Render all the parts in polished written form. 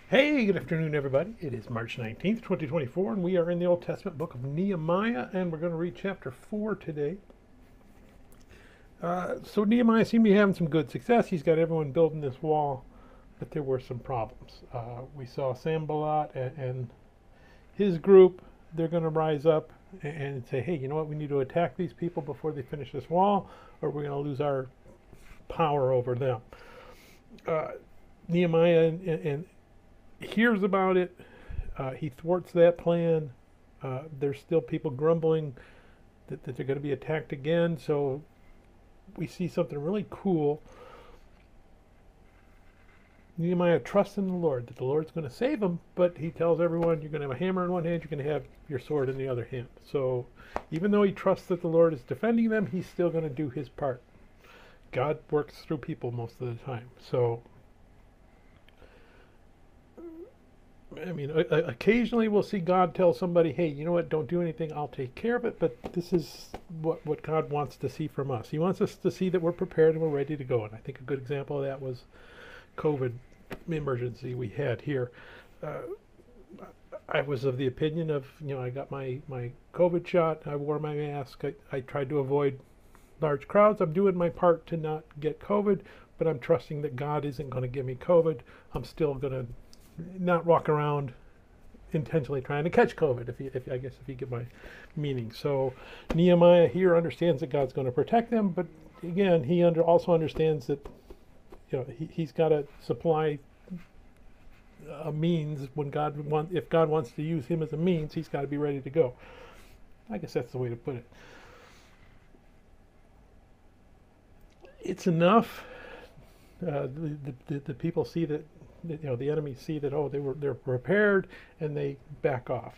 Hey, good afternoon, everybody. It is March 19th, 2024, and we are in the Old Testament book of Nehemiah, and we're going to read chapter 4 today. So Nehemiah seemed to be having some good success. He's got everyone building this wall, but there were some problems. We saw Sanballat and his group. They're going to rise up and say, hey, you know what, we need to attack these people before they finish this wall, or we're going to lose our power over them. Nehemiah and hears about it. He thwarts that plan. There's still people grumbling that they're going to be attacked again. So we see something really cool. Nehemiah trusts in the Lord, that the Lord's going to save him, but he tells everyone, you're going to have a hammer in one hand, you're going to have your sword in the other hand. So even though he trusts that the Lord is defending them, he's still going to do his part. God works through people most of the time. So I mean, occasionally we'll see God tell somebody, hey, you know what, don't do anything, I'll take care of it. But this is what God wants to see from us. He wants us to see that we're prepared and we're ready to go. And I think a good example of that was COVID emergency we had here. I was of the opinion of, I got my COVID shot, I wore my mask, I tried to avoid large crowds. I'm doing my part to not get COVID, but I'm trusting that God isn't going to give me COVID. I'm still going to not walk around intentionally trying to catch COVID, if you get my meaning. So Nehemiah here understands that God's going to protect them, but again, he also understands that he's got to supply a means when if God wants to use him as a means, he's got to be ready to go. I guess that's the way to put it. It's enough. The people see that. The enemy see that, they're prepared, and they back off.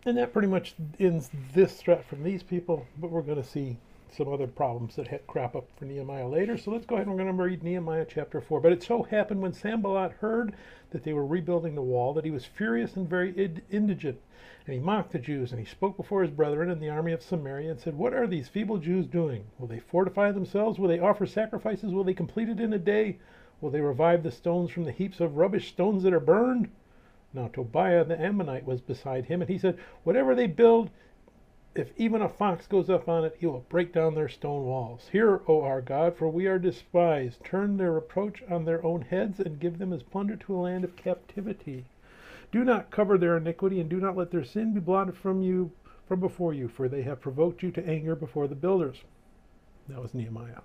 And that pretty much ends this threat from these people, but we're going to see some other problems that crop up for Nehemiah later. So let's go ahead and we're going to read Nehemiah chapter 4. But it so happened when Sanballat heard that they were rebuilding the wall that he was furious and very indigent. And he mocked the Jews, and he spoke before his brethren in the army of Samaria and said, what are these feeble Jews doing? Will they fortify themselves? Will they offer sacrifices? Will they complete it in a day? Will they revive the stones from the heaps of rubbish, stones that are burned? Now Tobiah the Ammonite was beside him, and he said, whatever they build, if even a fox goes up on it, he will break down their stone walls. Hear, O our God, for we are despised. Turn their reproach on their own heads, and give them as plunder to a land of captivity. Do not cover their iniquity, and do not let their sin be blotted from before you, for they have provoked you to anger before the builders. That was Nehemiah.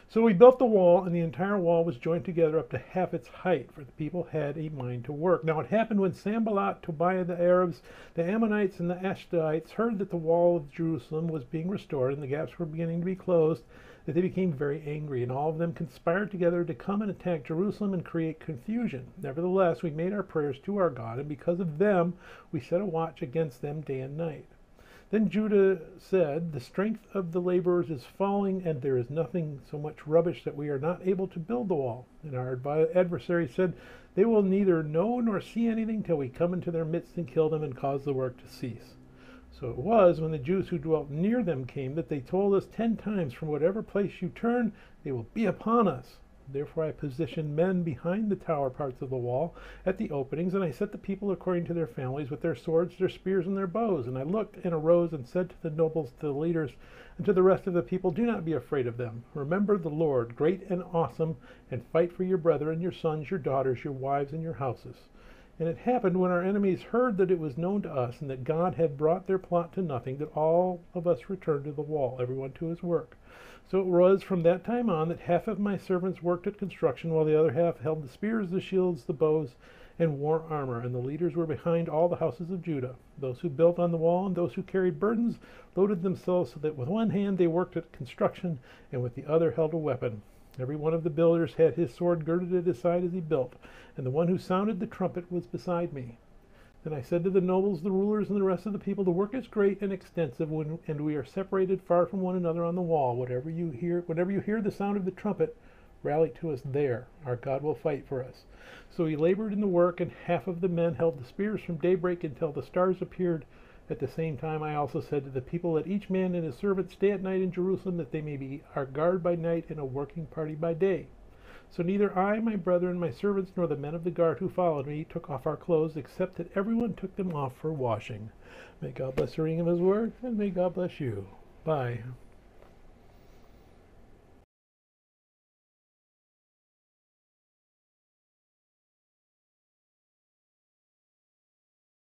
So we built the wall, and the entire wall was joined together up to half its height, for the people had a mind to work. Now it happened when Sanballat, Tobiah the Arabs, the Ammonites, and the Ashdodites heard that the wall of Jerusalem was being restored, and the gaps were beginning to be closed, that they became very angry, and all of them conspired together to come and attack Jerusalem and create confusion. Nevertheless, we made our prayers to our God, and because of them we set a watch against them day and night. Then Judah said, the strength of the laborers is falling, and there is nothing so much rubbish that we are not able to build the wall. And our adversary said, they will neither know nor see anything till we come into their midst and kill them and cause the work to cease. So it was, when the Jews who dwelt near them came, that they told us 10 times, from whatever place you turn, they will be upon us. Therefore I positioned men behind the tower parts of the wall at the openings, and I set the people according to their families with their swords, their spears, and their bows. And I looked and arose and said to the nobles, to the leaders, and to the rest of the people, do not be afraid of them. Remember the Lord, great and awesome, and fight for your brethren, your sons, your daughters, your wives, and your houses. And it happened when our enemies heard that it was known to us, and that God had brought their plot to nothing, that all of us returned to the wall, everyone to his work. So it was from that time on that half of my servants worked at construction, while the other half held the spears, the shields, the bows, and wore armor. And the leaders were behind all the houses of Judah. Those who built on the wall and those who carried burdens loaded themselves, so that with one hand they worked at construction, and with the other held a weapon. Every one of the builders had his sword girded at his side as he built, and the one who sounded the trumpet was beside me. Then I said to the nobles, the rulers, and the rest of the people, the work is great and extensive, and we are separated far from one another on the wall. Whenever you hear the sound of the trumpet, rally to us there. Our God will fight for us. So he labored in the work, and half of the men held the spears from daybreak until the stars appeared. At the same time I also said to the people, let each man and his servant stay at night in Jerusalem, that they may be our guard by night and a working party by day. So neither I, my brother, and my servants, nor the men of the guard who followed me took off our clothes, except that everyone took them off for washing. May God bless the reading of his word, and may God bless you. Bye.